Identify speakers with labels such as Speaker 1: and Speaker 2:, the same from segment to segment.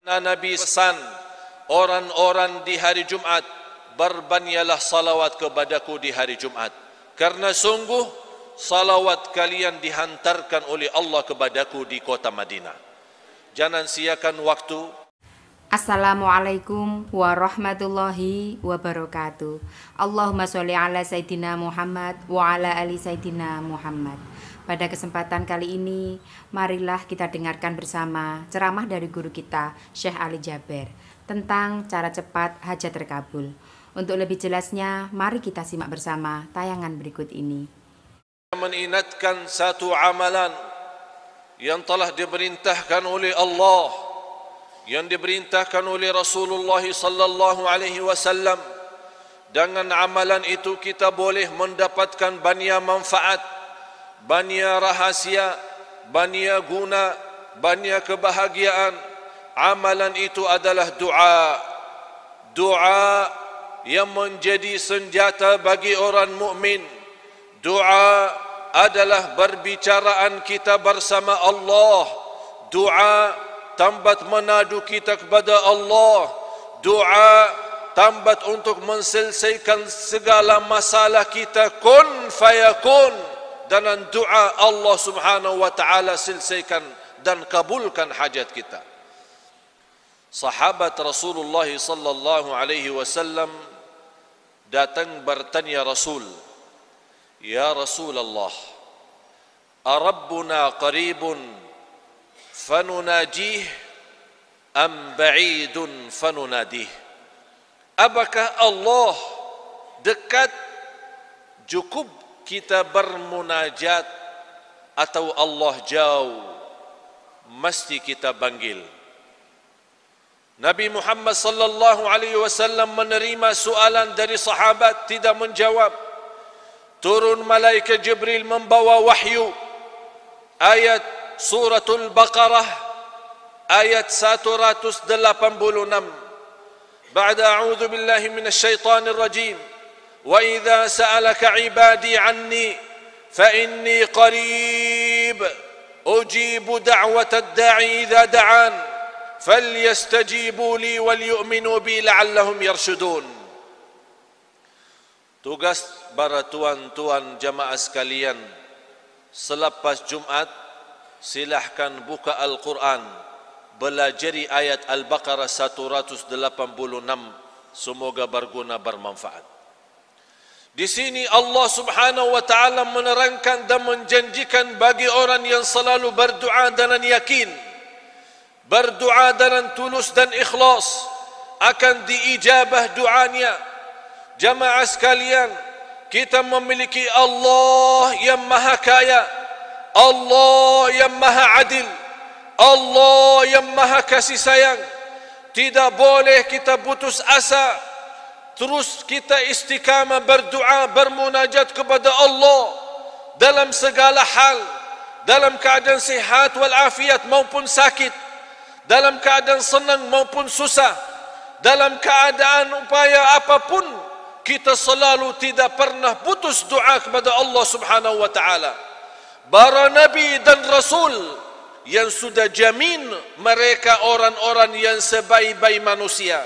Speaker 1: Nabi pesan orang-orang di hari Jumat, berbanyalah salawat kepadaku di hari Jumat, karena sungguh salawat kalian dihantarkan oleh Allah kepadaku di kota Madinah. Jangan siakan waktu.
Speaker 2: Assalamualaikum warahmatullahi wabarakatuh. Allahumma sholli ala Sayyidina Muhammad wa ala ali Sayyidina Muhammad. Pada kesempatan kali ini, marilah kita dengarkan bersama ceramah dari guru kita, Syekh Ali Jaber, tentang cara cepat hajat terkabul. Untuk lebih jelasnya, mari kita simak bersama tayangan berikut ini.
Speaker 1: Mengingatkan satu amalan yang telah diperintahkan oleh Allah, yang diperintahkan oleh Rasulullah sallallahu alaihi wasallam. Dengan amalan itu kita boleh mendapatkan banyak manfaat, banyak rahasia, banyak guna, banyak kebahagiaan. Amalan itu adalah doa. Doa yang menjadi senjata bagi orang mukmin. Doa adalah berbicaraan kita bersama Allah. Doa tambat menadu kita kepada Allah. Doa tambat untuk menyelesaikan segala masalah kita. Kun fayakun. Dengan doa Allah subhanahu wa ta'ala selesaikan dan kabulkan hajat kita. Sahabat Rasulullah sallallahu alaihi wasallam datang bertanya Rasul, "Ya Rasulullah, arabbuna qaribun fanunajih am ba'idun fanunadih?" Apakah Allah dekat cukup kita bermunajat, atau Allah jauh mesti kita panggil? Nabi Muhammad sallallahu alaihi wasallam menerima soalan dari sahabat, tidak menjawab. Turun malaikat Jibril membawa wahyu. Ayat suratul Baqarah ayat 186. Ba'da a'udzu billahi minasyaitonir rajim. وَإِذَا سَأَلَكَ عِبَادِي عَنِّي فَإِنِّي قَرِيبٌ أُجِيبُ دَعْوَةَ الدَّاعِ إِذَا دَعَانِ فَلْيَسْتَجِيبُوا لِي وَلْيُؤْمِنُوا بِي لَعَلَّهُمْ يَرْشُدُونَ. Tugas para tuan-tuan jamaah sekalian, selepas Jumat silahkan buka Al-Quran, belajari ayat Al-Baqarah 186. Semoga berguna, bermanfaat. Di sini Allah subhanahu wa ta'ala menerangkan dan menjanjikan bagi orang yang selalu berdoa dengan yakin, berdoa dengan tulus dan ikhlas, akan diijabah doanya. Jamaah sekalian, kita memiliki Allah yang maha kaya, Allah yang maha adil, Allah yang maha kasih sayang. Tidak boleh kita putus asa. Terus kita istiqamah berdoa, bermunajat kepada Allah dalam segala hal, dalam keadaan sihat wal afiat maupun sakit, dalam keadaan senang maupun susah, dalam keadaan upaya apapun, kita selalu tidak pernah putus doa kepada Allah subhanahu wa ta'ala. Para nabi dan rasul yang sudah jamin mereka orang-orang yang sebaik-baik manusia,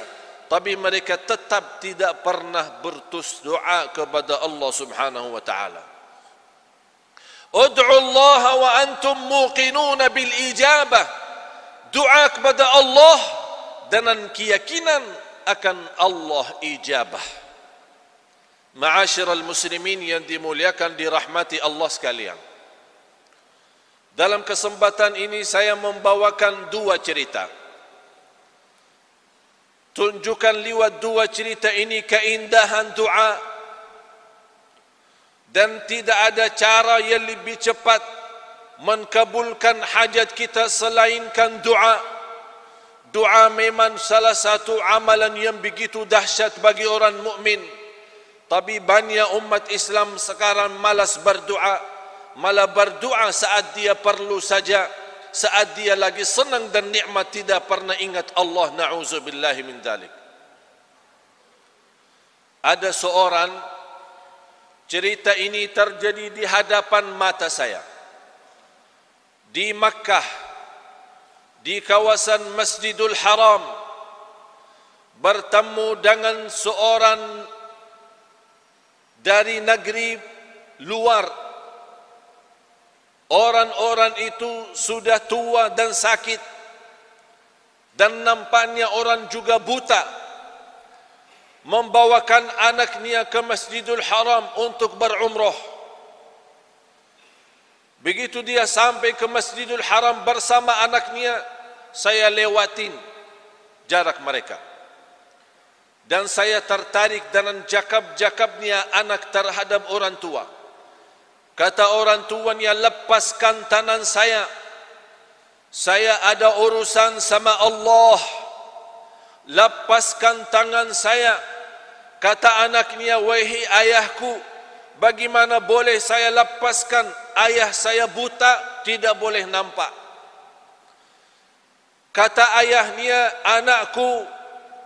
Speaker 1: tapi mereka tetap tidak pernah bertus doa kepada Allah subhanahu wa ta'ala. Ud'u Allah wa antum muqinuna bil ijabah. Doa kepada Allah dengan keyakinan akan Allah ijabah. Ma'asyiral muslimin yang dimuliakan, dirahmati Allah sekalian. Dalam kesempatan ini saya membawakan dua cerita. Tunjukkan lewat dua cerita ini keindahan doa, dan tidak ada cara yang lebih cepat mengabulkan hajat kita selainkan doa. Doa memang salah satu amalan yang begitu dahsyat bagi orang mukmin. Tapi banyak umat Islam sekarang malas berdoa, malah berdoa saat dia perlu saja, saat dia lagi senang dan nikmat, tidak pernah ingat Allah. Na'udzubillahi min dzalik. Ada seorang, cerita ini terjadi di hadapan mata saya. Di Makkah di kawasan Masjidil Haram bertemu dengan seorang dari negeri luar. Orang-orang itu sudah tua dan sakit, dan nampaknya orang juga buta, membawakan anaknya ke Masjidil Haram untuk berumrah. Begitu dia sampai ke Masjidil Haram bersama anaknya, saya lewatin jarak mereka, dan saya tertarik dengan jakab-jakabnya anak terhadap orang tua. Kata orang tuanya, lepaskan tangan saya ada urusan sama Allah. Lepaskan tangan saya. Kata anaknya, wahai ayahku, bagaimana boleh saya lepaskan? Ayah saya buta, tidak boleh nampak. Kata ayahnya, anakku,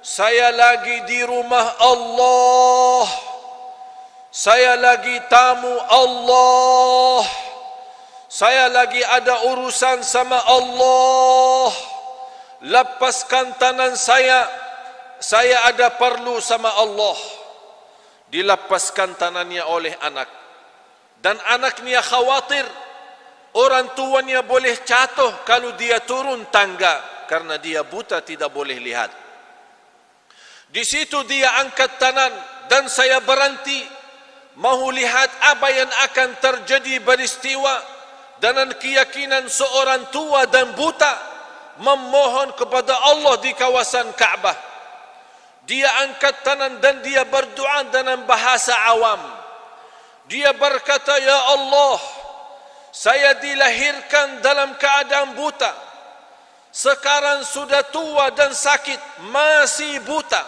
Speaker 1: saya lagi di rumah Allah. Saya lagi tamu Allah. Saya lagi ada urusan sama Allah. Lepaskan tangan saya ada perlu sama Allah. Dilepaskan tangannya oleh anak, dan anaknya khawatir orang tuanya boleh jatuh kalau dia turun tangga, karena dia buta tidak boleh lihat. Di situ dia angkat tangan, dan saya berhenti mahu lihat apa yang akan terjadi peristiwa, dengan keyakinan seorang tua dan buta memohon kepada Allah di kawasan Ka'bah. Dia angkat tangan dan dia berdoa dengan bahasa awam. Dia berkata, ya Allah, saya dilahirkan dalam keadaan buta, sekarang sudah tua dan sakit, masih buta.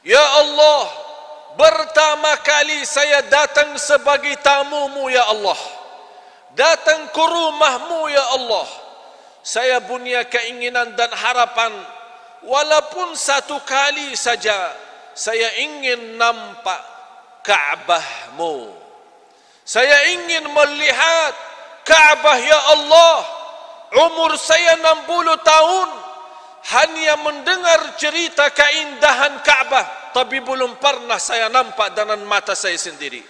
Speaker 1: Ya Allah, pertama kali saya datang sebagai tamumu ya Allah, datang ke rumahmu ya Allah. Saya punya keinginan dan harapan, walaupun satu kali saja saya ingin nampak Ka'bahmu. Saya ingin melihat Ka'bah ya Allah. Umur saya 60 tahun, hanya mendengar cerita keindahan Ka'bah, tapi belum pernah saya nampak dengan mata saya sendiri.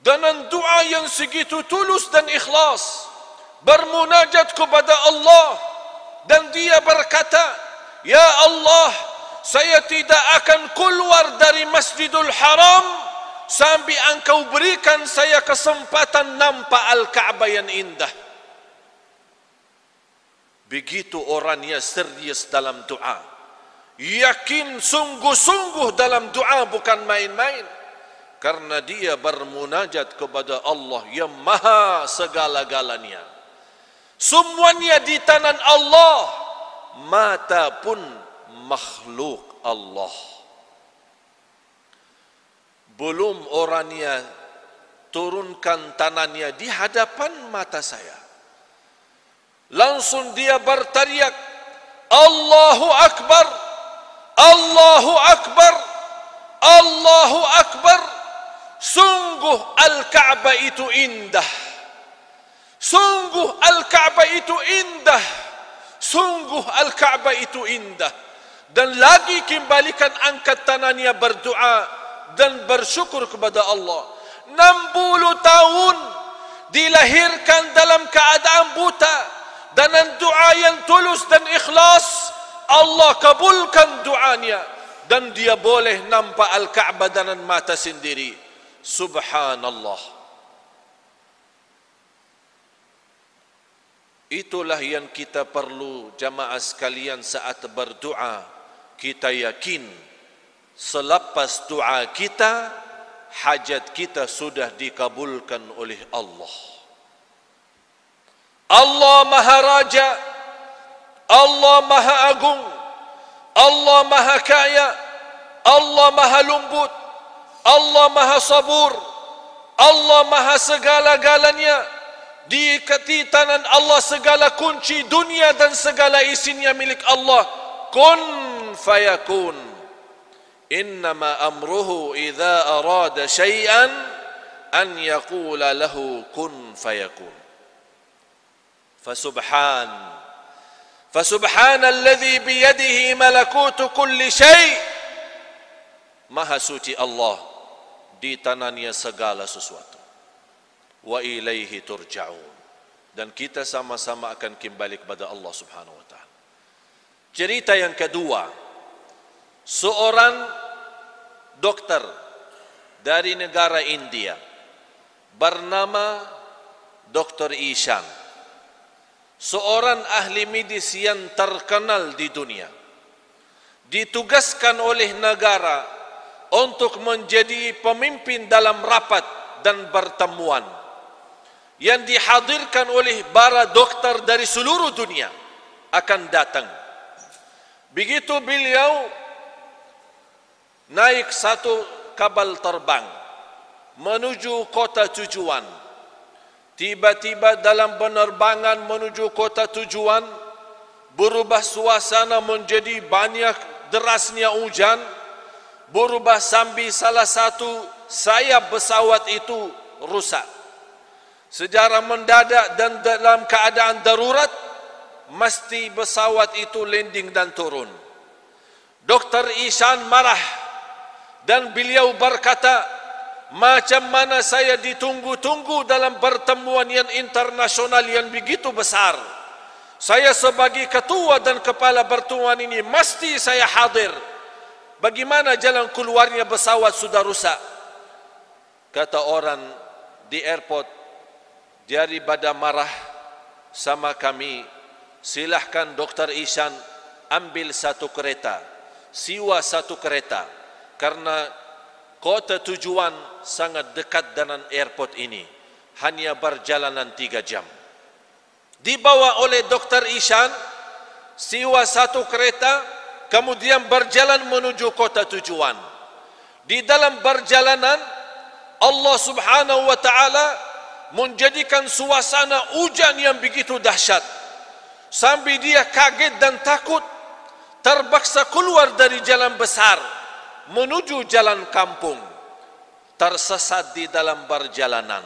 Speaker 1: Dengan doa yang segitu tulus dan ikhlas, bermunajat kepada Allah, dan dia berkata, ya Allah, saya tidak akan keluar dari Masjidil Haram sampai engkau berikan saya kesempatan nampak Al-Ka'bah yang indah. Begitu orangnya serius dalam doa, yakin sungguh-sungguh dalam doa, bukan main-main, karena dia bermunajat kepada Allah yang maha segala-galanya. Semuanya di tangan Allah, mata pun makhluk Allah. Belum orangnya turunkan tangannya di hadapan mata saya, langsung dia berteriak, Allahu Akbar, Allahu Akbar, Allahu Akbar. Sungguh Al-Ka'bah itu indah. Sungguh Al-Ka'bah itu indah. Sungguh Al-Ka'bah itu indah. Dan lagi kembalikan angkat tangannya berdoa dan bersyukur kepada Allah. 60 tahun dilahirkan dalam keadaan buta, dengan doa yang tulus dan ikhlas, Allah kabulkan doanya, dan dia boleh nampak Al-Ka'bah dengan mata sendiri. Subhanallah. Itulah yang kita perlu jamaah sekalian saat berdoa. Kita yakin selepas doa kita, hajat kita sudah dikabulkan oleh Allah. Allah Maha Raja, Allah Maha Agung, Allah Maha Kaya, Allah Maha Lembut, Allah Maha Sabur, Allah Maha segala-galanya. Di tangan Allah segala kunci dunia dan segala isinya milik Allah. Kun fayakun. Innama amruhu idza arada syai'an an yaqula lahu kun fayakun. Fasubhanalladzi biyadihi malakutu kulli syai'. Maha suci Allah, di tangannya segala sesuatu. Wa ilaihi turja'un. Dan kita sama-sama akan kembali kepada Allah Subhanahu wa taala. Cerita yang kedua, seorang dokter dari negara India bernama Dr. Ishan, seorang ahli medis yang terkenal di dunia, ditugaskan oleh negara untuk menjadi pemimpin dalam rapat dan pertemuan yang dihadirkan oleh para dokter dari seluruh dunia akan datang. Begitu beliau naik satu kapal terbang menuju kota tujuan, tiba-tiba dalam penerbangan menuju kota tujuan berubah suasana menjadi banyak derasnya hujan, berubah sambil salah satu sayap pesawat itu rusak. Secara mendadak dan dalam keadaan darurat, mesti pesawat itu landing dan turun. Dr. Ishan marah dan beliau berkata, macam mana saya ditunggu-tunggu dalam pertemuan yang internasional yang begitu besar. Saya sebagai ketua dan kepala pertemuan ini mesti saya hadir. Bagaimana jalan keluarnya pesawat sudah rusak? Kata orang di airport, daripada marah sama kami, silahkan Dr. Ishan ambil satu kereta, sewa satu kereta, karena kota tujuan sangat dekat dengan airport ini, hanya perjalanan 3 jam. Dibawa oleh Dr. Ishan, sewa satu kereta, kemudian berjalan menuju kota tujuan. Di dalam perjalanan, Allah Subhanahu wa taala menjadikan suasana hujan yang begitu dahsyat sampai dia kaget dan takut, terpaksa keluar dari jalan besar menuju jalan kampung. Tersesat di dalam perjalanan,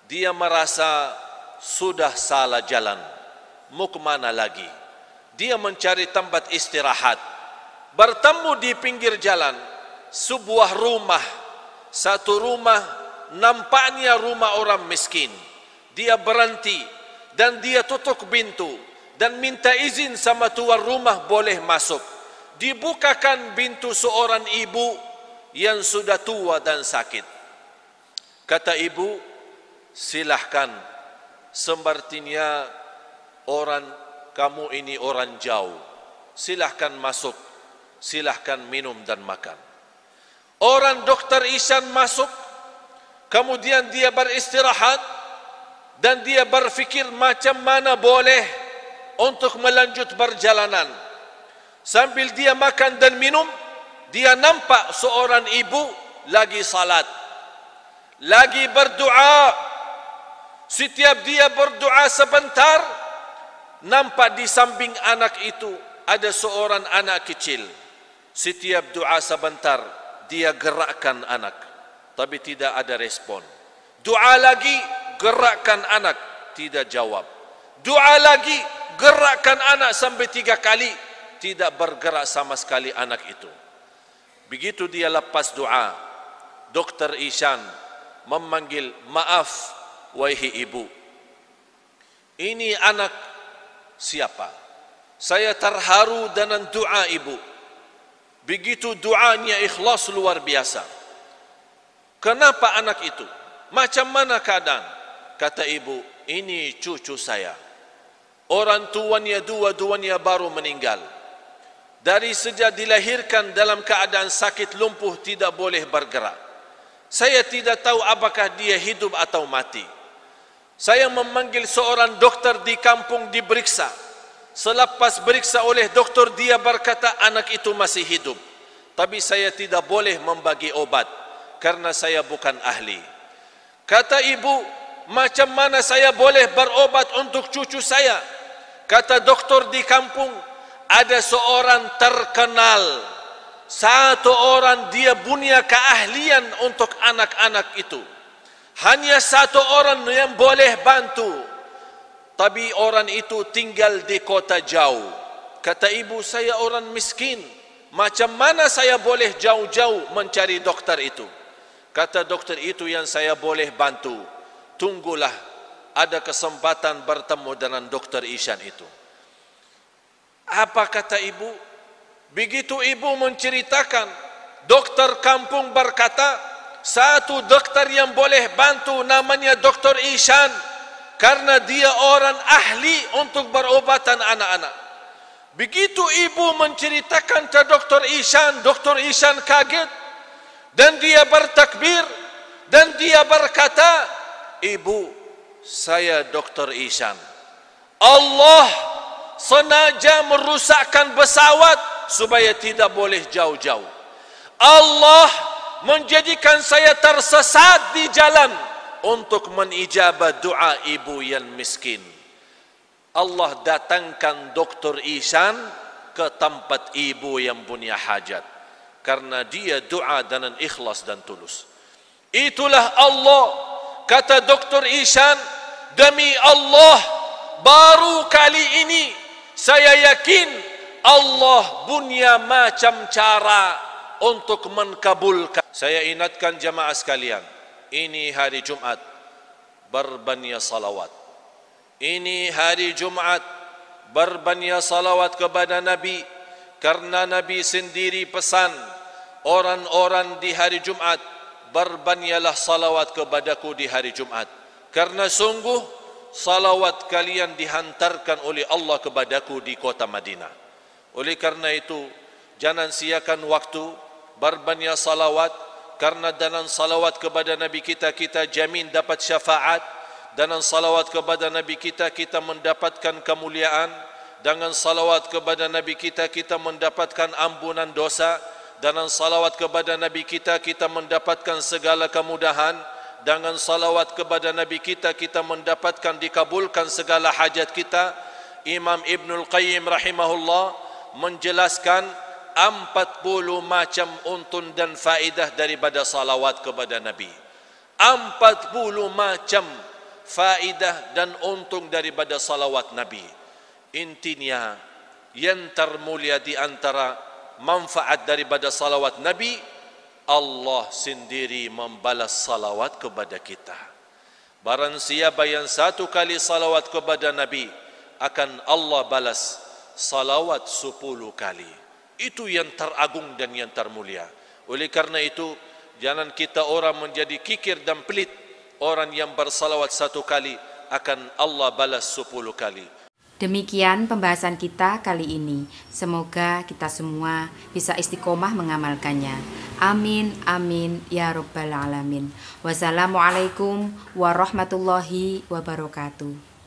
Speaker 1: dia merasa sudah salah jalan, mau kemana lagi? Dia mencari tempat istirahat, bertemu di pinggir jalan sebuah rumah. Satu rumah nampaknya rumah orang miskin. Dia berhenti dan dia tutup pintu dan minta izin sama tuan rumah boleh masuk. Dibukakan pintu seorang ibu yang sudah tua dan sakit. Kata ibu, silahkan, sepertinya orang kamu ini orang jauh, silahkan masuk, silahkan minum dan makan. Orang Dr. Ishan masuk, kemudian dia beristirahat dan dia berfikir macam mana boleh untuk melanjut perjalanan. Sambil dia makan dan minum, dia nampak seorang ibu lagi salat, lagi berdoa. Setiap dia berdoa sebentar, nampak di samping anak itu ada seorang anak kecil. Setiap doa sebentar, dia gerakkan anak, tapi tidak ada respon. Doa lagi, gerakkan anak, tidak jawab. Doa lagi, gerakkan anak sampai 3 kali, tidak bergerak sama sekali anak itu. Begitu dia lepas doa, Dr. Ishan memanggil, maaf wahai ibu, ini anak siapa? Saya terharu dengan doa ibu. Begitu doanya ikhlas luar biasa. Kenapa anak itu? Macam mana keadaan? Kata ibu, ini cucu saya. Orang tuanya dua-duanya baru meninggal. Dari sejak dilahirkan dalam keadaan sakit lumpuh, tidak boleh bergerak. Saya tidak tahu apakah dia hidup atau mati. Saya memanggil seorang dokter di kampung diperiksa. Selepas periksa oleh doktor, dia berkata anak itu masih hidup. Tapi saya tidak boleh membagi obat karena saya bukan ahli. Kata ibu, macam mana saya boleh berobat untuk cucu saya? Kata doktor di kampung, ada seorang terkenal, satu orang dia punya keahlian untuk anak-anak itu. Hanya satu orang yang boleh bantu. tapi orang itu tinggal di kota jauh. Kata ibu, saya orang miskin, macam mana saya boleh jauh-jauh mencari dokter itu? Kata dokter itu, yang saya boleh bantu, tunggulah ada kesempatan bertemu dengan dokter Ishan itu. Apa kata ibu? Begitu ibu menceritakan, dokter kampung berkata, satu dokter yang boleh bantu namanya dokter Ishan, karena dia orang ahli untuk berobatan anak-anak. Begitu ibu menceritakan ke dokter Ishan kaget, dan dia bertakbir, dan dia berkata, ibu, saya dokter Ishan. Allah sengaja merusakkan pesawat supaya tidak boleh jauh-jauh. Allah menjadikan saya tersesat di jalan untuk menijabah doa ibu yang miskin. Allah datangkan dokter Ishan ke tempat ibu yang punya hajat, karena dia doa dengan ikhlas dan tulus. Itulah Allah. Kata dokter Ishan, demi Allah, baru kali ini saya yakin Allah punya macam cara untuk mengkabulkan. Saya ingatkan jamaah sekalian, ini hari Jumat, berbanyak salawat. Ini hari Jumat, berbanyak salawat kepada Nabi, karena Nabi sendiri pesan, orang-orang di hari Jumat, berbanyaklah salawat kepadaku di hari Jumat, karena sungguh salawat kalian dihantarkan oleh Allah kepadaku di kota Madinah. Oleh karena itu, jangan siakan waktu, berbanyak salawat, karena dengan salawat kepada Nabi kita, kita jamin dapat syafaat. Dengan salawat kepada Nabi kita, kita mendapatkan kemuliaan. Dengan salawat kepada Nabi kita, kita mendapatkan ampunan dosa. Dengan salawat kepada Nabi kita, kita mendapatkan segala kemudahan. Dengan salawat kepada Nabi kita, kita mendapatkan dikabulkan segala hajat kita. Imam Ibnul Qayyim rahimahullah menjelaskan 40 macam untun dan faedah daripada salawat kepada Nabi. 40 macam faedah dan untung daripada salawat Nabi. Intinya, yang termulia di antara manfaat daripada salawat Nabi, Allah sendiri membalas salawat kepada kita. Barang siapa yang satu kali salawat kepada Nabi, akan Allah balas salawat 10 kali. Itu yang teragung dan yang termulia. Oleh karena itu, jangan kita orang menjadi kikir dan pelit. Orang yang bersalawat 1 kali, akan Allah balas 10 kali.
Speaker 2: Demikian pembahasan kita kali ini. Semoga kita semua bisa istiqomah mengamalkannya. Amin, amin, ya Rabbal Alamin. Wassalamualaikum warahmatullahi wabarakatuh.